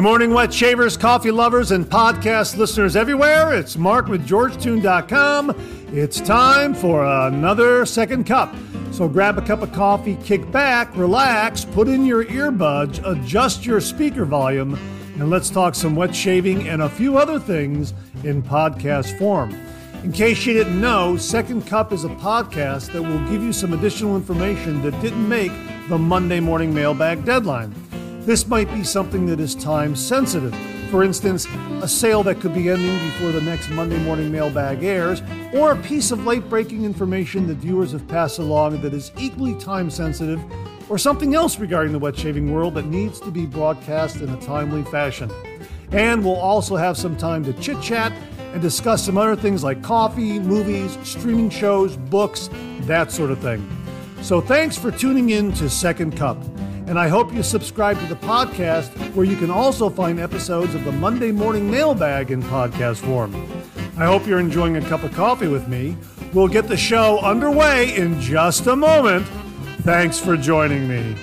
Good morning, wet shavers, coffee lovers, and podcast listeners everywhere. It's Mark with GeorgeToon.com. It's time for another second cup. So grab a cup of coffee, kick back, relax, put in your earbuds, adjust your speaker volume, and let's talk some wet shaving and a few other things in podcast form. In case you didn't know, Second Cup is a podcast that will give you some additional information that didn't make the Monday morning mailbag deadline. This might be something that is time sensitive. For instance, a sale that could be ending before the next Monday morning mailbag airs, or a piece of late-breaking information that viewers have passed along that is equally time sensitive, or something else regarding the wet shaving world that needs to be broadcast in a timely fashion. And we'll also have some time to chit-chat and discuss some other things like coffee, movies, streaming shows, books, that sort of thing. So thanks for tuning in to Second Cup. And I hope you subscribe to the podcast, where you can also find episodes of the Monday morning mailbag in podcast form. I hope you're enjoying a cup of coffee with me. We'll get the show underway in just a moment. Thanks for joining me.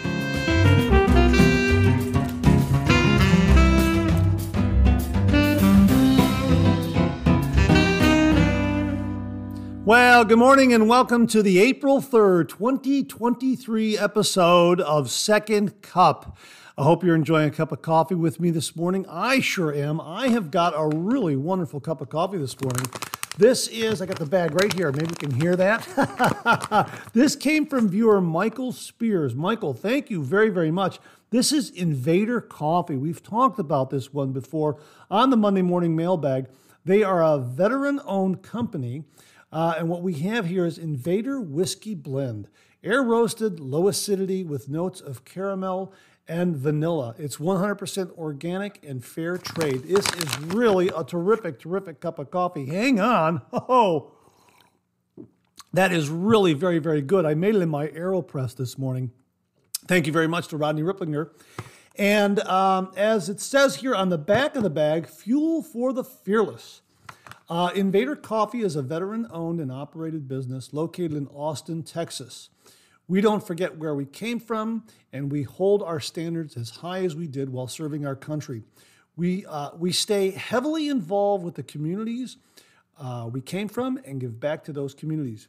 Well, good morning and welcome to the April 3rd, 2023 episode of Second Cup. I hope you're enjoying a cup of coffee with me this morning. I sure am. I have got a really wonderful cup of coffee this morning. This is, I got the bag right here. Maybe you can hear that. This came from viewer Michael Spears. Michael, thank you very, very much. This is Invader Coffee. We've talked about this one before on the Monday morning mailbag. They are a veteran-owned company. And what we have here is Invader Whiskey Blend. Air roasted, low acidity with notes of caramel and vanilla. It's 100% organic and fair trade. This is really a terrific, terrific cup of coffee. Hang on. Oh, that is really very, very good. I made it in my AeroPress this morning. Thank you very much to Rodney Ripplinger. And as it says here on the back of the bag, fuel for the fearless. Invader Coffee is a veteran-owned and operated business located in Austin, Texas. We don't forget where we came from, and we hold our standards as high as we did while serving our country. We stay heavily involved with the communities we came from and give back to those communities.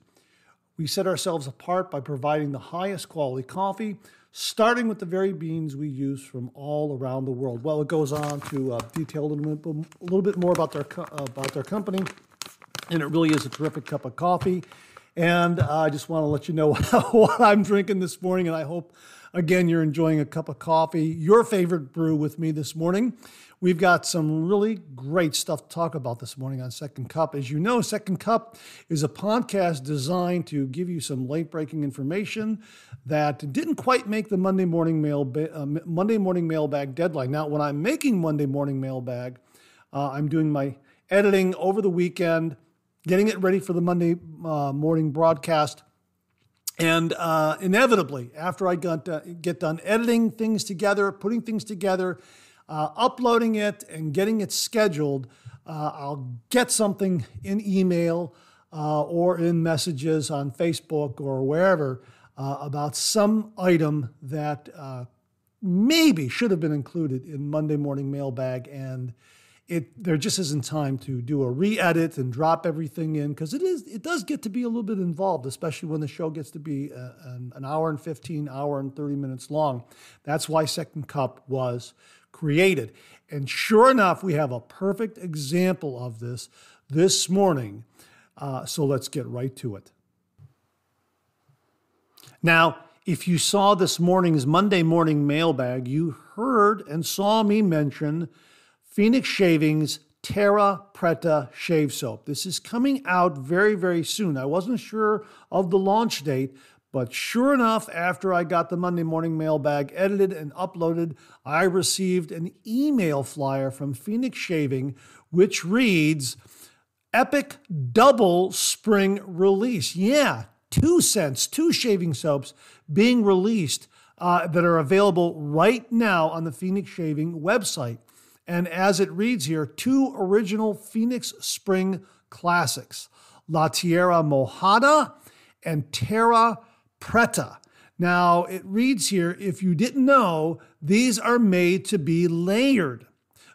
We set ourselves apart by providing the highest quality coffee, starting with the very beans we use from all around the world. Well, it goes on to detail a little bit more about their company, and it really is a terrific cup of coffee. And I just want to let you know what I'm drinking this morning, and I hope, again, you're enjoying a cup of coffee, your favorite brew with me this morning. We've got some really great stuff to talk about this morning on Second Cup. As you know, Second Cup is a podcast designed to give you some late-breaking information that didn't quite make the Monday morning mailbag deadline. Now, when I'm making Monday morning mailbag, I'm doing my editing over the weekend, getting it ready for the Monday morning broadcast. And inevitably, after I get done editing things together, putting things together, uploading it and getting it scheduled, I'll get something in email or in messages on Facebook or wherever about some item that maybe should have been included in Monday morning mailbag, and there just isn't time to do a re-edit and drop everything in, because it does get to be a little bit involved, especially when the show gets to be an hour and 15, hour and 30 minutes long. That's why Second Cup was created. And sure enough, we have a perfect example of this morning. So let's get right to it. Now, if you saw this morning's Monday morning mailbag, you heard and saw me mention Phoenix Shaving's Terra Preta Shave Soap. This is coming out very, very soon. I wasn't sure of the launch date, but sure enough, after I got the Monday morning mailbag edited and uploaded, I received an email flyer from Phoenix Shaving, which reads, Epic Double Spring Release. Yeah, 2 cents, 2 shaving soaps being released that are available right now on the Phoenix Shaving website. And as it reads here, 2 original Phoenix Spring classics, La Tierra Mojada and Terra Preta. Now, it reads here, if you didn't know, these are made to be layered.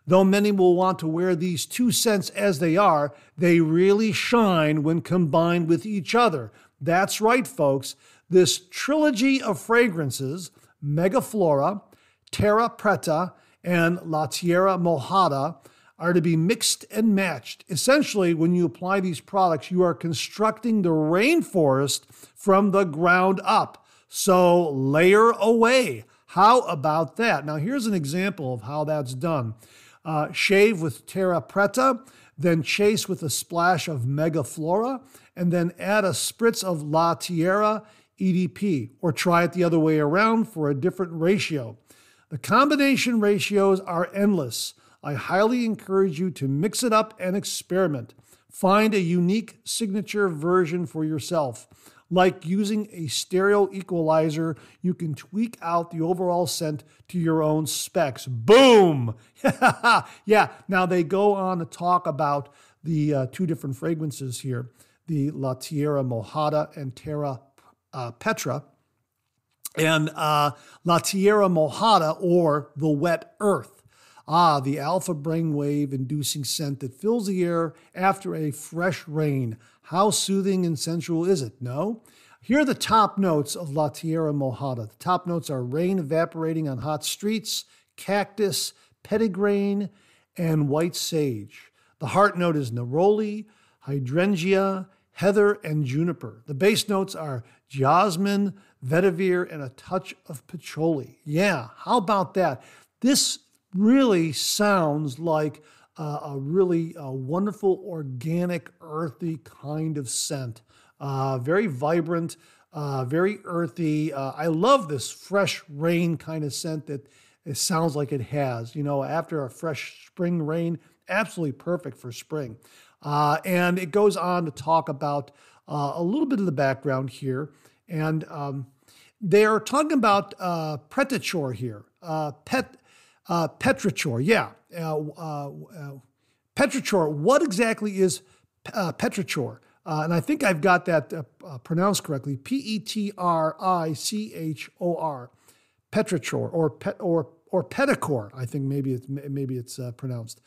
Though many will want to wear these two scents as they are, they really shine when combined with each other. That's right, folks. This trilogy of fragrances, Megaflora, Terra Preta, and La Tierra Mojada, are to be mixed and matched. Essentially, when you apply these products, you are constructing the rainforest from the ground up. So layer away. How about that? Now, here's an example of how that's done. Shave with Terra Preta, then chase with a splash of Megaflora, and then add a spritz of La Tierra EDP, or try it the other way around for a different ratio. The combination ratios are endless. I highly encourage you to mix it up and experiment. Find a unique signature version for yourself. Like using a stereo equalizer, you can tweak out the overall scent to your own specs. Boom! Yeah, now they go on to talk about the two different fragrances here, the La Tierra Mojada and Terra Petra. And La Tierra Mojada, or the wet earth. The alpha brainwave inducing scent that fills the air after a fresh rain. How soothing and sensual is it? No? Here are the top notes of La Tierra Mojada. The top notes are rain evaporating on hot streets, cactus, petitgrain, and white sage. The heart note is neroli, hydrangea, heather, and juniper. The base notes are jasmine, vetiver, and a touch of patchouli. Yeah, how about that? This really sounds like a really wonderful, organic, earthy kind of scent. Very vibrant, very earthy. I love this fresh rain kind of scent that it sounds like it has. You know, after a fresh spring rain, absolutely perfect for spring. And it goes on to talk about a little bit of the background here. And they're talking about Pretichor here. Petrichor, yeah. Petrichor, what exactly is Petrichor? And I think I've got that pronounced correctly. Petrichor, Petrichor, or Petichor. I think maybe it's pronounced.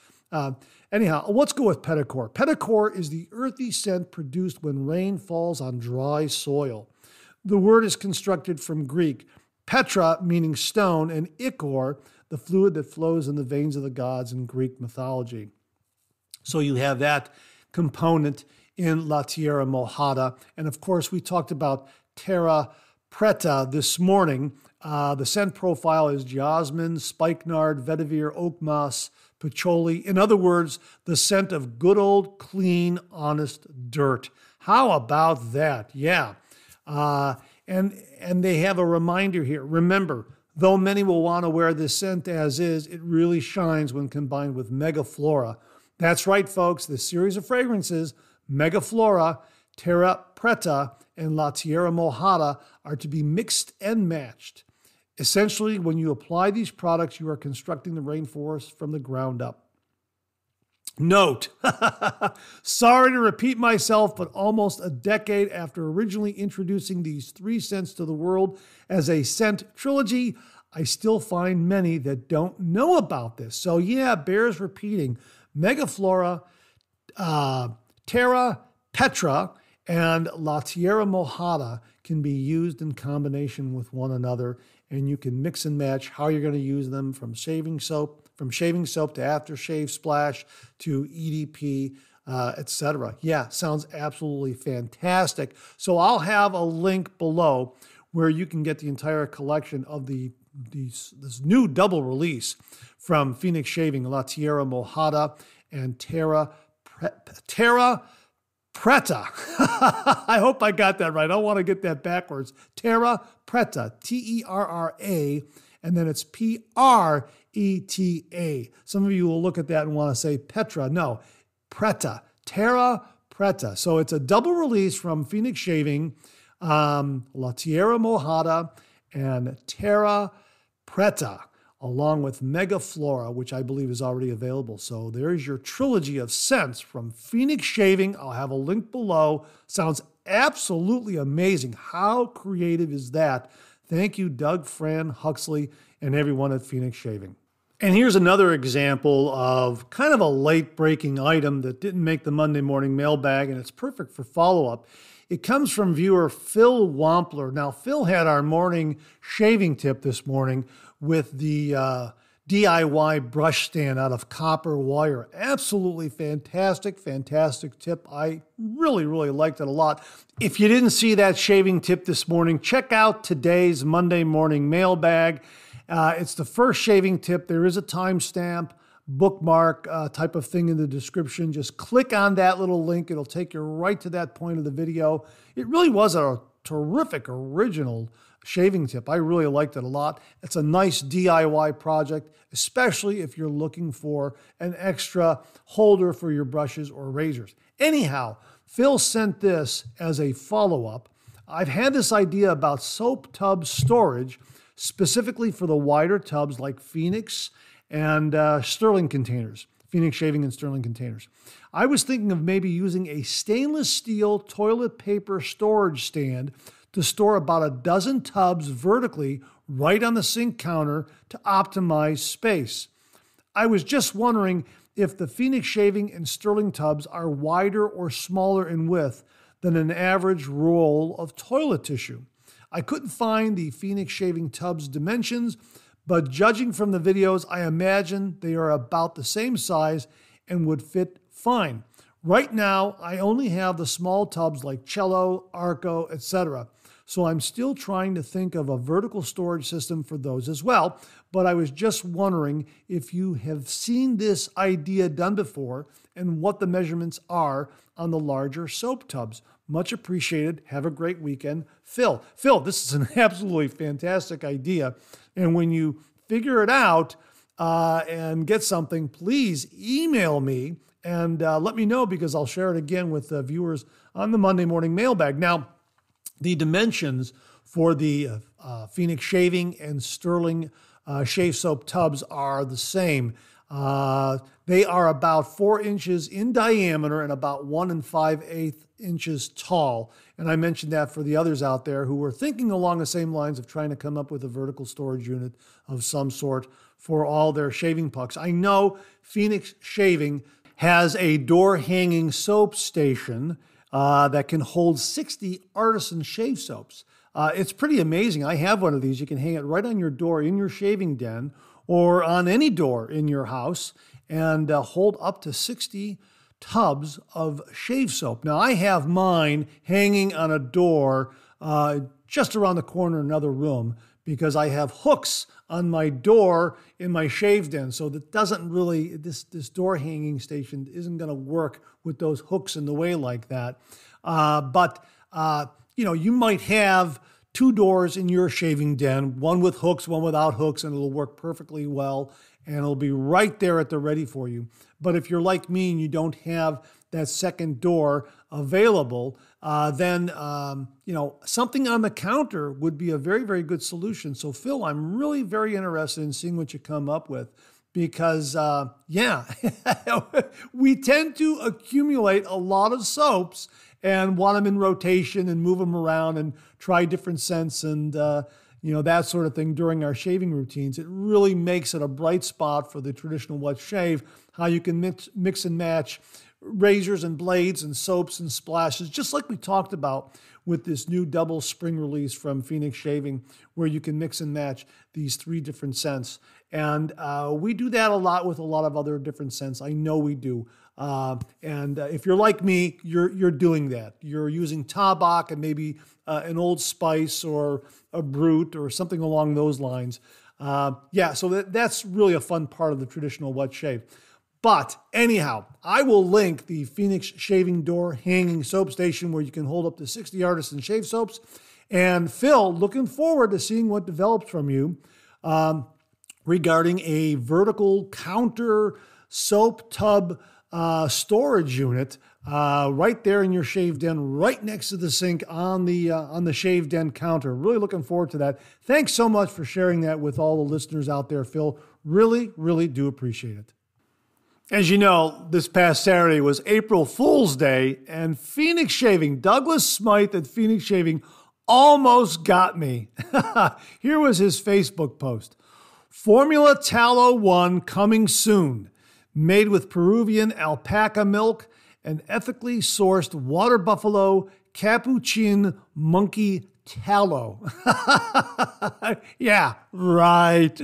Anyhow, let's go with Petichor. Petichor is the earthy scent produced when rain falls on dry soil. The word is constructed from Greek Petra, meaning stone, and ichor, the fluid that flows in the veins of the gods in Greek mythology. So you have that component in La Tierra Mojada. And of course, we talked about Terra Preta this morning. The scent profile is jasmine, spikenard, vetiver, oak moss, patchouli. In other words, the scent of good old, clean, honest dirt. How about that? Yeah. And they have a reminder here. Remember, though many will want to wear this scent as is, it really shines when combined with Megaflora. That's right, folks. This series of fragrances, Megaflora, Terra Preta, and La Tierra Mojada, are to be mixed and matched. Essentially, when you apply these products, you are constructing the rainforest from the ground up. Note, sorry to repeat myself, but almost a decade after originally introducing these three scents to the world as a scent trilogy, I still find many that don't know about this. So yeah, bears repeating. Megaflora, Terra Petra, and La Tierra Mojada can be used in combination with one another, and you can mix and match how you're going to use them from shaving soap to aftershave splash to EDP, etc. Yeah, sounds absolutely fantastic. So I'll have a link below where you can get the entire collection of this new double release from Phoenix Shaving, La Tierra Mojada and Terra Preta. I hope I got that right. I don't want to get that backwards. Terra Preta, Terra, and then it's Preta. Some of you will look at that and want to say Petra. No, Preta, Terra Preta. So it's a double release from Phoenix Shaving, La Tierra Mojada, and Terra Preta, along with Megaflora, which I believe is already available. So there's your trilogy of scents from Phoenix Shaving. I'll have a link below. Sounds absolutely amazing. How creative is that? Thank you, Doug, Fran, Huxley, and everyone at Phoenix Shaving. And here's another example of kind of a late-breaking item that didn't make the Monday morning mailbag, and it's perfect for follow-up. It comes from viewer Phil Wampler. Now, Phil had our morning shaving tip this morning with the DIY brush stand out of copper wire. Absolutely fantastic, fantastic tip. I really, really liked it a lot. If you didn't see that shaving tip this morning, check out today's Monday morning mailbag. It's the first shaving tip. There is a timestamp, bookmark type of thing in the description. Just click on that little link. It'll take you right to that point of the video. It really was a terrific original shaving tip. I really liked it a lot. It's a nice DIY project, especially if you're looking for an extra holder for your brushes or razors. Anyhow, Phil sent this as a follow-up. I've had this idea about soap tub storage, specifically for the wider tubs like Phoenix and Sterling containers, Phoenix shaving and Sterling containers. I was thinking of maybe using a stainless steel toilet paper storage stand to store about a dozen tubs vertically right on the sink counter to optimize space. I was just wondering if the Phoenix shaving and Sterling tubs are wider or smaller in width than an average roll of toilet tissue. I couldn't find the Phoenix shaving tub's dimensions, but judging from the videos, I imagine they are about the same size and would fit fine. Right now, I only have the small tubs like Cello, Arco, etc. So I'm still trying to think of a vertical storage system for those as well, but I was just wondering if you have seen this idea done before and what the measurements are on the larger soap tubs. Much appreciated. Have a great weekend. Phil, this is an absolutely fantastic idea. And when you figure it out and get something, please email me and let me know, because I'll share it again with viewers on the Monday morning mailbag. Now, the dimensions for the Phoenix shaving and Sterling shave soap tubs are the same. They are about 4 inches in diameter and about 1 5/8 inches tall. And I mentioned that for the others out there who were thinking along the same lines of trying to come up with a vertical storage unit of some sort for all their shaving pucks. I know Phoenix shaving has a door hanging soap station that can hold 60 Artisan shave soaps. It's pretty amazing. I have one of these. You can hang it right on your door in your shaving den or on any door in your house and hold up to 60 tubs of shave soap. Now, I have mine hanging on a door just around the corner in another room because I have hooks on my door in my shave den. So that doesn't really, this door hanging station isn't going to work with those hooks in the way like that. But you might have 2 doors in your shaving den, one with hooks, one without hooks, and it'll work perfectly well. And it'll be right there at the ready for you. But if you're like me and you don't have that second door available, then something on the counter would be a very, very good solution. So Phil, I'm really very interested in seeing what you come up with, because we tend to accumulate a lot of soaps and want them in rotation and move them around and try different scents and that sort of thing during our shaving routines. It really makes it a bright spot for the traditional wet shave, how you can mix and match razors and blades and soaps and splashes, just like we talked about with this new double spring release from Phoenix Shaving, where you can mix and match these 3 different scents. And we do that a lot with a lot of other different scents. I know we do. And if you're like me, you're doing that. You're using Tabak and maybe an Old Spice or a Brut or something along those lines. So that's really a fun part of the traditional wet shave. But anyhow, I will link the Phoenix shaving door hanging soap station where you can hold up to 60 Artisan shave soaps. And Phil, looking forward to seeing what develops from you regarding a vertical counter soap tub storage unit right there in your shave den, right next to the sink on the shave den counter. Really looking forward to that. Thanks so much for sharing that with all the listeners out there, Phil. Really, really do appreciate it. As you know, this past Saturday was April Fool's Day, and Phoenix Shaving, Douglas Smythe at Phoenix Shaving almost got me. Here was his Facebook post. Formula Tallow 1 coming soon. Made with Peruvian alpaca milk and ethically sourced water buffalo capuchin monkey tallow. Yeah, right.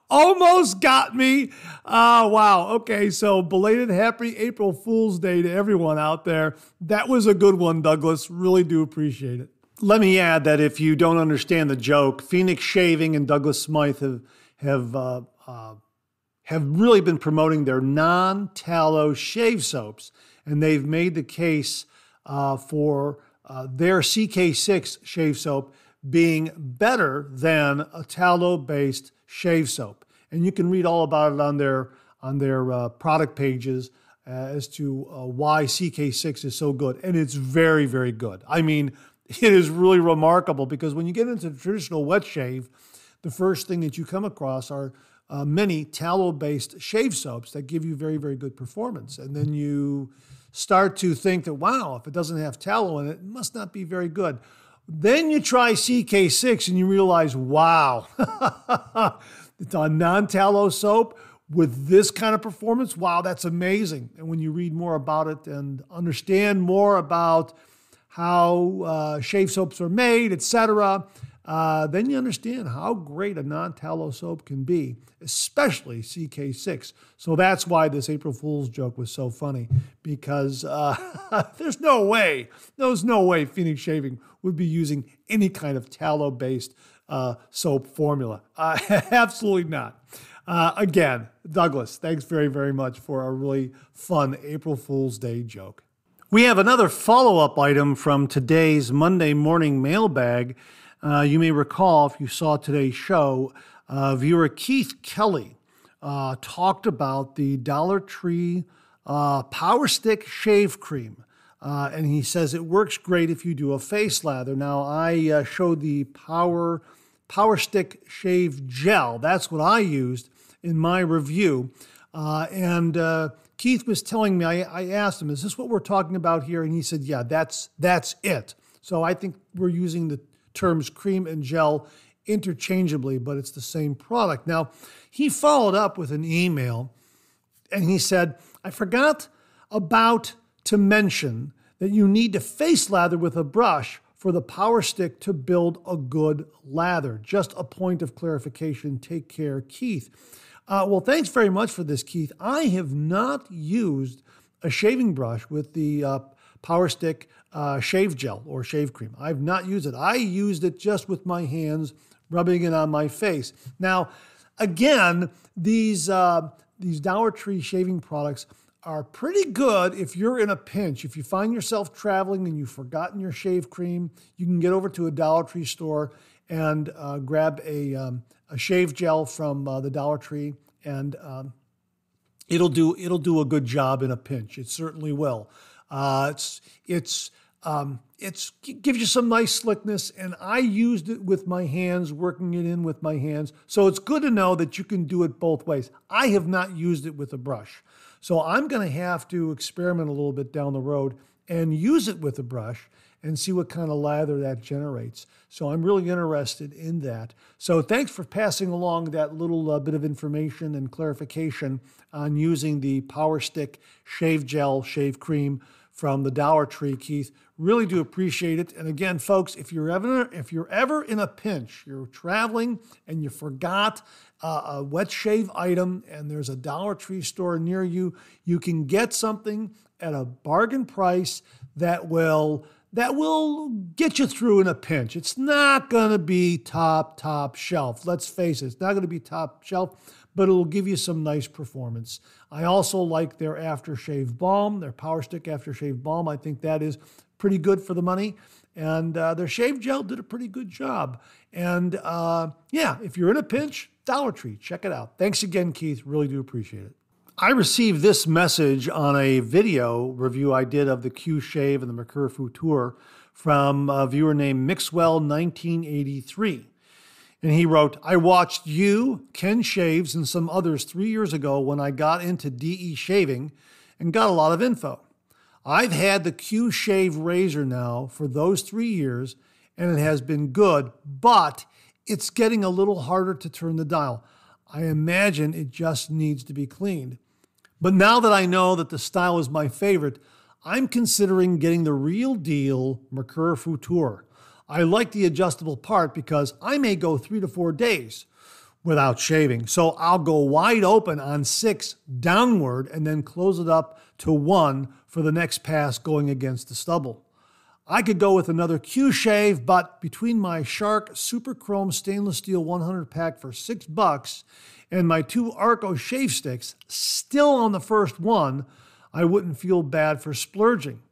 Almost got me. Oh, wow. Okay, so belated happy April Fool's Day to everyone out there. That was a good one, Douglas. Really do appreciate it. Let me add that if you don't understand the joke, Phoenix Shaving and Douglas Smythe have really been promoting their non-tallow shave soaps, and they've made the case for their CK6 shave soap being better than a tallow-based shave soap. And you can read all about it on their product pages as to why CK6 is so good. And it's very, very good. I mean, it is really remarkable because when you get into traditional wet shave, the first thing that you come across are many tallow-based shave soaps that give you very, very good performance. And then you start to think that, wow, if it doesn't have tallow in it, it must not be very good. Then you try CK6 and you realize, wow, it's a non-tallow soap with this kind of performance. Wow, that's amazing. And when you read more about it and understand more about how shave soaps are made, etc., then you understand how great a non-tallow soap can be, especially CK6. So that's why this April Fool's joke was so funny, because there's no way Phoenix Shaving would be using any kind of tallow-based soap formula. Absolutely not. Again, Douglas, thanks very, very much for a really fun April Fool's Day joke. We have another follow-up item from today's Monday morning mailbag. You may recall, if you saw today's show, viewer Keith Kelly talked about the Dollar Tree Power Stick Shave Cream. And he says it works great if you do a face lather. Now, I showed the Power Stick Shave Gel. That's what I used in my review. And Keith was telling me, I asked him, is this what we're talking about here? And he said, yeah, that's it. So I think we're using the terms cream and gel interchangeably, but it's the same product. Now, he followed up with an email, and he said, I forgot to mention that you need to face lather with a brush for the Power Stick to build a good lather. Just a point of clarification. Take care, Keith. Well, thanks very much for this, Keith. I have not used a shaving brush with the Power Stick shave gel or shave cream. I've not used it. I used it just with my hands, rubbing it on my face. Now, again, these Dollar Tree shaving products are pretty good if you're in a pinch. If you find yourself traveling and you've forgotten your shave cream, you can get over to a Dollar Tree store and grab a shave gel from the Dollar Tree, and it'll do a good job in a pinch. It certainly will. It gives you some nice slickness, and I used it with my hands, working it in with my hands. So it's good to know that you can do it both ways. I have not used it with a brush. So I'm going to have to experiment a little bit down the road and use it with a brush and see what kind of lather that generates. So I'm really interested in that. So thanks for passing along that little bit of information and clarification on using the Power Stick Shave Gel Shave Cream from the Dollar Tree, Keith. Really do appreciate it. And again, folks, if you're ever in a pinch, you're traveling and you forgot a wet shave item and there's a Dollar Tree store near you, you can get something at a bargain price that will get you through in a pinch. It's not going to be top shelf. Let's face it, it's not going to be top shelf, but it'll give you some nice performance. I also like their aftershave balm, their Power Stick aftershave balm. I think that is pretty good for the money. And their shave gel did a pretty good job. And yeah, if you're in a pinch, Dollar Tree, check it out. Thanks again, Keith. Really do appreciate it. I received this message on a video review I did of the Q Shave and the Mercure Futur from a viewer named Mixwell1983. And he wrote, I watched you, Ken Shaves, and some others 3 years ago when I got into DE shaving and got a lot of info. I've had the Q Shave razor now for those 3 years, and it has been good, but it's getting a little harder to turn the dial. I imagine it just needs to be cleaned. But now that I know that the style is my favorite, I'm considering getting the real deal Mercure Futur. I like the adjustable part because I may go 3 to 4 days without shaving. So I'll go wide open on 6 downward and then close it up to 1 for the next pass going against the stubble. I could go with another Q shave, but between my Shark Super Chrome stainless steel 100 pack for $6 and my 2 Arco shave sticks, still on the first one, I wouldn't feel bad for splurging.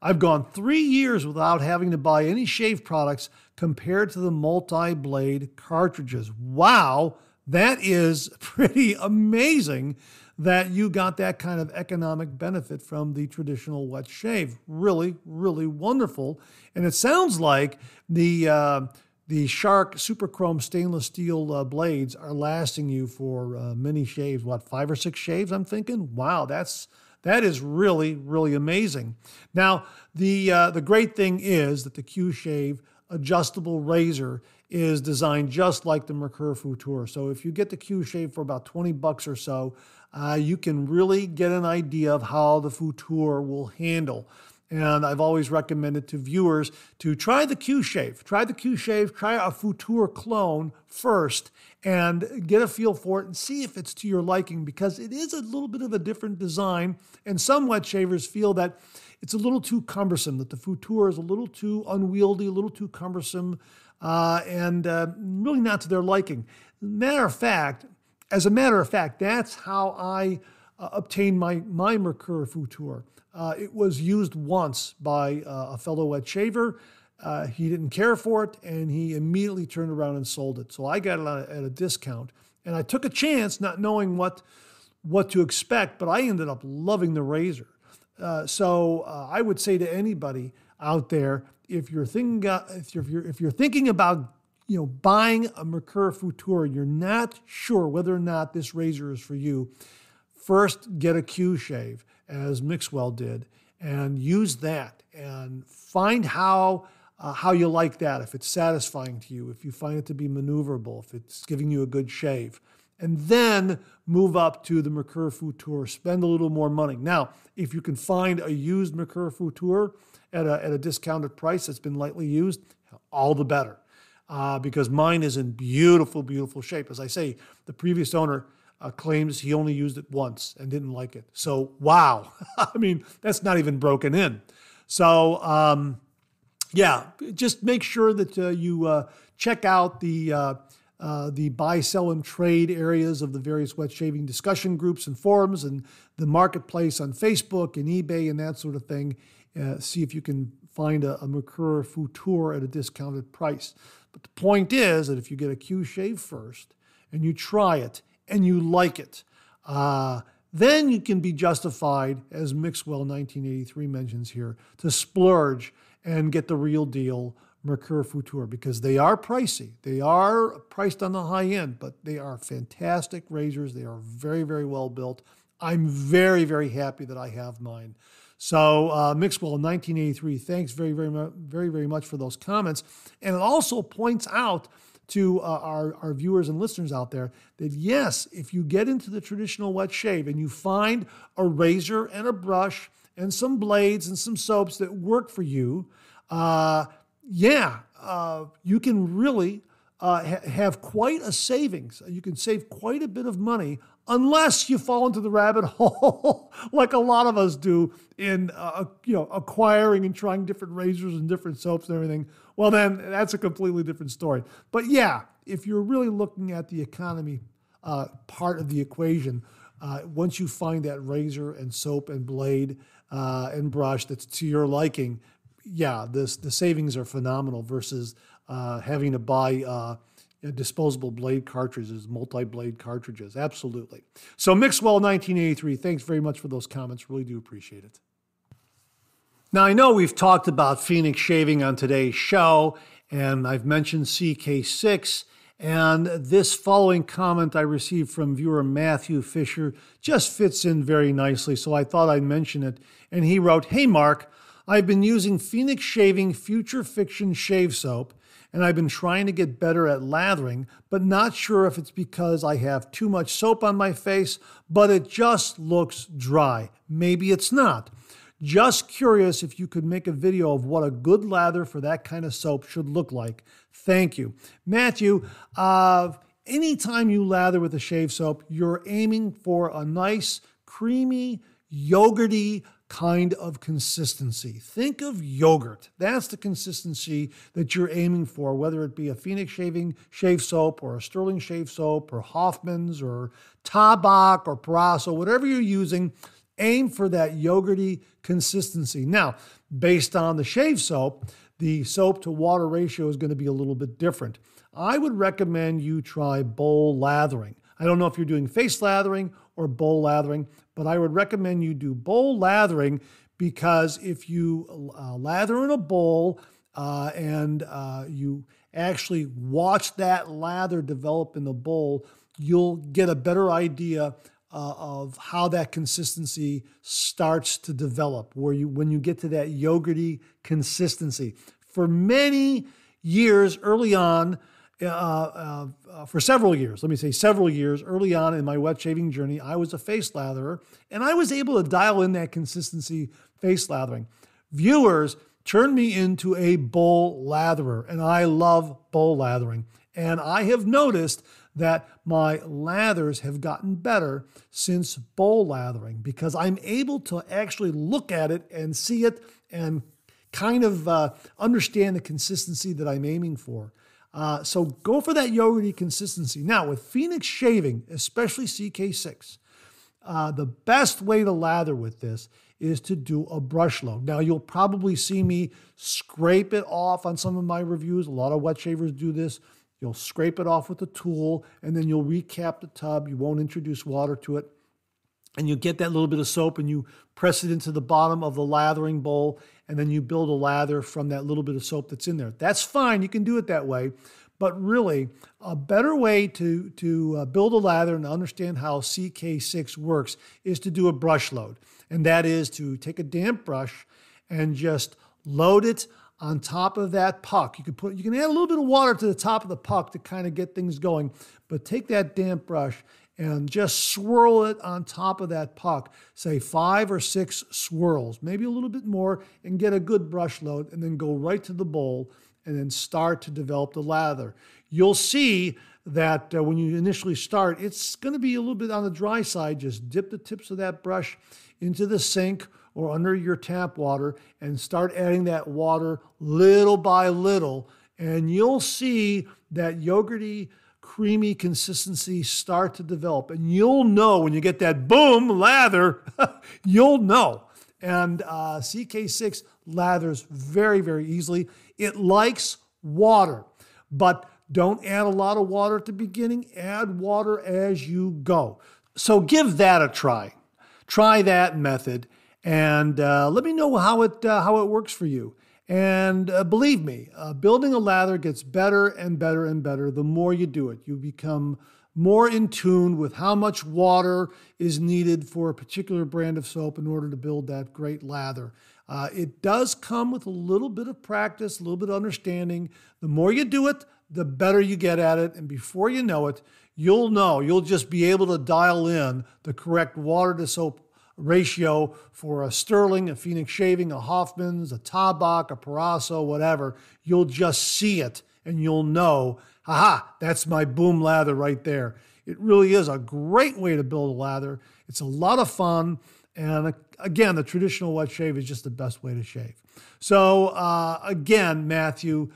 I've gone 3 years without having to buy any shave products compared to the multi-blade cartridges. Wow, that is pretty amazing that you got that kind of economic benefit from the traditional wet shave. Really, really wonderful. And it sounds like the Shark Super Chrome stainless steel blades are lasting you for many shaves. What, 5 or 6 shaves, I'm thinking? Wow, that is really, really amazing. Now, the great thing is that the Q-Shave adjustable razor is designed just like the Mercure Futur. So if you get the Q-Shave for about $20 or so, you can really get an idea of how the Futur will handle. And I've always recommended to viewers to try the Q-Shave. Try the Q-Shave, try a Futur clone first, and get a feel for it and see if it's to your liking, because it is a little bit of a different design. And some wet shavers feel that it's a little too cumbersome, that the Futur is a little too unwieldy, a little too cumbersome, and really not to their liking. As a matter of fact, that's how I obtained my Mercure Futur. It was used once by a fellow wet shaver. He didn't care for it, and he immediately turned around and sold it. So I got it at a discount, and I took a chance, not knowing what to expect, but I ended up loving the razor. So I would say to anybody out there, if you're thinking about buying a Mercure Futur, you're not sure whether or not this razor is for you, first get a Q shave, as Mixwell did, and use that and find how you like that, if it's satisfying to you, if you find it to be maneuverable, if it's giving you a good shave. And then move up to the Mercure Futur, spend a little more money. Now, if you can find a used Mercure Futur at a discounted price that's been lightly used, all the better. Because mine is in beautiful, beautiful shape. As I say, the previous owner claims he only used it once and didn't like it. So, wow. I mean, that's not even broken in. So, just make sure that you check out the buy, sell, and trade areas of the various wet shaving discussion groups and forums and the marketplace on Facebook and eBay and that sort of thing. See if you can find a Mercure Futur at a discounted price. But the point is that if you get a Q shave first and you try it and you like it, then you can be justified, as Mixwell 1983 mentions here, to splurge and get the real deal Mercure Futur, because they are pricey. They are priced on the high end, but they are fantastic razors. They are very, very well built. I'm very, very happy that I have mine. So Mixwell 1983, thanks very, very, very, very much for those comments. And it also points out to our viewers and listeners out there that yes, if you get into the traditional wet shave and you find a razor and a brush and some blades and some soaps that work for you, you can really have quite a savings. You can save quite a bit of money, unless you fall into the rabbit hole like a lot of us do in acquiring and trying different razors and different soaps and everything. Well, then that's a completely different story. But yeah, if you're really looking at the economy part of the equation, once you find that razor and soap and blade and brush that's to your liking, the savings are phenomenal versus having to buy disposable blade cartridges, multi-blade cartridges. Absolutely. So Mixwell 1983, thanks very much for those comments. Really do appreciate it. Now, I know we've talked about Phoenix shaving on today's show, and I've mentioned CK6, and this following comment I received from viewer Matthew Fisher just fits in very nicely, so I thought I'd mention it. And he wrote, "Hey, Mark, I've been using Phoenix Shaving Future Fiction Shave Soap, and I've been trying to get better at lathering, but not sure if it's because I have too much soap on my face, but it just looks dry. Maybe it's not. Just curious if you could make a video of what a good lather for that kind of soap should look like. Thank you. Matthew, anytime you lather with a shave soap, you're aiming for a nice, creamy, yogurty kind of consistency. Think of yogurt. That's the consistency that you're aiming for, whether it be a Phoenix Shaving shave soap or a Sterling shave soap or Hoffman's or Tabak or Paraso, whatever you're using. Aim for that yogurty consistency. Now, based on the shave soap, the soap to water ratio is going to be a little bit different. I would recommend you try bowl lathering. I don't know if you're doing face lathering or bowl lathering, but I would recommend you do bowl lathering because if you lather in a bowl and you actually watch that lather develop in the bowl, you'll get a better idea of how that consistency starts to develop, when you get to that yogurty consistency. For many years early on, for several years, early on in my wet shaving journey, I was a face latherer, and I was able to dial in that consistency face lathering. Viewers turned me into a bowl latherer, and I love bowl lathering. And I have noticed that my lathers have gotten better since bowl lathering because I'm able to actually look at it and see it and kind of understand the consistency that I'm aiming for. So go for that yogurty consistency. Now, with Phoenix Shaving, especially CK6, the best way to lather with this is to do a brush load. Now, you'll probably see me scrape it off on some of my reviews. A lot of wet shavers do this. You'll scrape it off with a tool, and then you'll recap the tub. You won't introduce water to it. And you get that little bit of soap, and you press it into the bottom of the lathering bowl, and then you build a lather from that little bit of soap that's in there. That's fine. You can do it that way. But really, a better way to build a lather and understand how CK6 works is to do a brush load. And that is to take a damp brush and just load it on top of that puck. You can add a little bit of water to the top of the puck to kind of get things going, but take that damp brush and just swirl it on top of that puck, say 5 or 6 swirls, maybe a little bit more, and get a good brush load, and then go right to the bowl and then start to develop the lather. You'll see that when you initially start, it's going to be a little bit on the dry side. Just dip the tips of that brush into the sink or under your tap water and start adding that water little by little, and you'll see that yogurty, creamy consistency start to develop. And you'll know when you get that boom lather, you'll know. And CK6 lathers very, very easily. It likes water, but don't add a lot of water at the beginning. Add water as you go. So give that a try. Try that method. And let me know how it works for you. And believe me, building a lather gets better and better and better the more you do it. You become more in tune with how much water is needed for a particular brand of soap in order to build that great lather. It does come with a little bit of practice, a little bit of understanding. The more you do it, the better you get at it. And before you know it, you'll just be able to dial in the correct water to soap ratio for a Sterling, a Phoenix Shaving, a Hoffman's, a Tabak, a Paraso, whatever. You'll just see it and you'll know, aha, that's my boom lather right there. It really is a great way to build a lather. It's a lot of fun. And again, the traditional wet shave is just the best way to shave. So again, Matthew,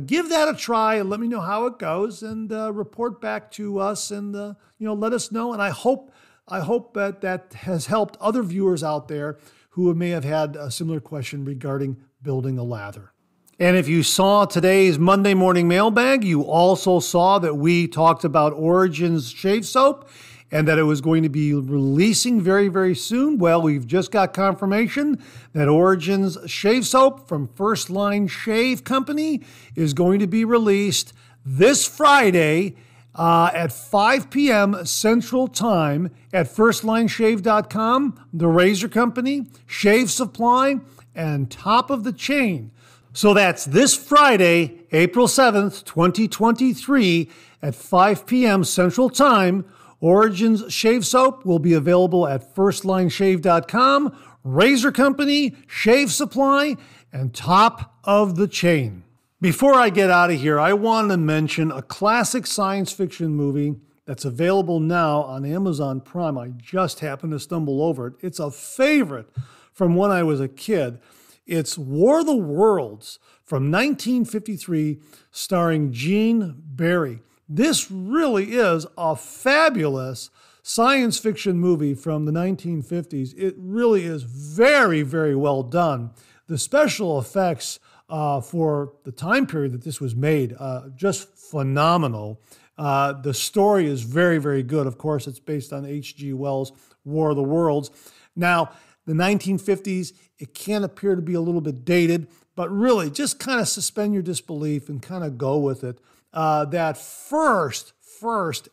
give that a try and let me know how it goes and report back to us and let us know. And I hope that has helped other viewers out there who may have had a similar question regarding building a lather. And if you saw today's Monday morning mailbag, you also saw that we talked about Origin's shave soap and that it was going to be releasing very, very soon. Well, we've just got confirmation that Origin's shave soap from First Line Shave Company is going to be released this Friday at 5 p.m. Central Time at firstlineshave.com, the razor company, Shave Supply, and top of the chain. So that's this Friday, April 7th, 2023 at 5 p.m. Central Time. Origin's Shave Soap will be available at firstlineshave.com, Razor Company, Shave Supply, and top of the chain. Before I get out of here, I want to mention a classic science fiction movie that's available now on Amazon Prime. I just happened to stumble over it. It's a favorite from when I was a kid. It's War of the Worlds from 1953, starring Gene Barry. This really is a fabulous science fiction movie from the 1950s. It really is very, very well done. The special effects for the time period that this was made, just phenomenal. The story is very, very good. Of course, it's based on H.G. Wells' War of the Worlds. Now, the 1950s, it can appear to be a little bit dated, but really just kind of suspend your disbelief and kind of go with it. That first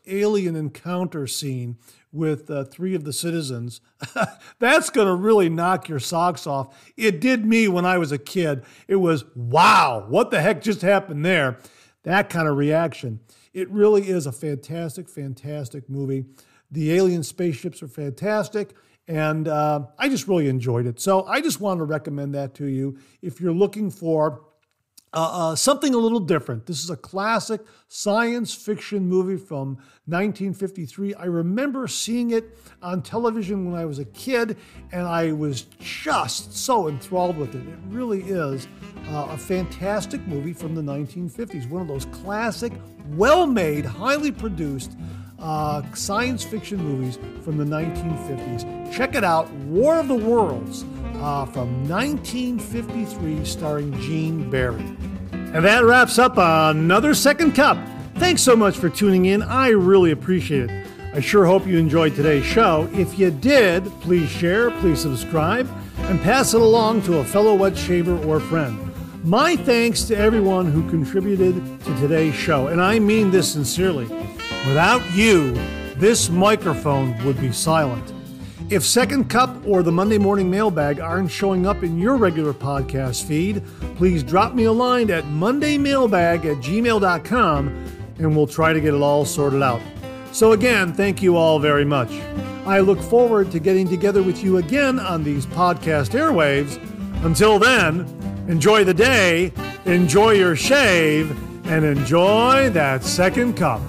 alien encounter scene with 3 of the citizens, that's going to really knock your socks off. It did me when I was a kid. It was, wow, what the heck just happened there? That kind of reaction. It really is a fantastic, fantastic movie. The alien spaceships are fantastic, and I just really enjoyed it. So I just wanted to recommend that to you if you're looking for something a little different. This is a classic science fiction movie from 1953. I remember seeing it on television when I was a kid, and I was just so enthralled with it. It really is a fantastic movie from the 1950s. One of those classic, well-made, highly produced science fiction movies from the 1950s. Check it out, War of the Worlds from 1953, starring Gene Barry. And that wraps up another Second Cup. Thanks so much for tuning in. I really appreciate it. I sure hope you enjoyed today's show. If you did, please share, please subscribe, and pass it along to a fellow wet shaver or friend. My thanks to everyone who contributed to today's show, and I mean this sincerely. Without you, this microphone would be silent. If Second Cup or the Monday Morning Mailbag aren't showing up in your regular podcast feed, please drop me a line at mondaymailbag@gmail.com, and we'll try to get it all sorted out. So again, thank you all very much. I look forward to getting together with you again on these podcast airwaves. Until then, enjoy the day, enjoy your shave, and enjoy that second cup.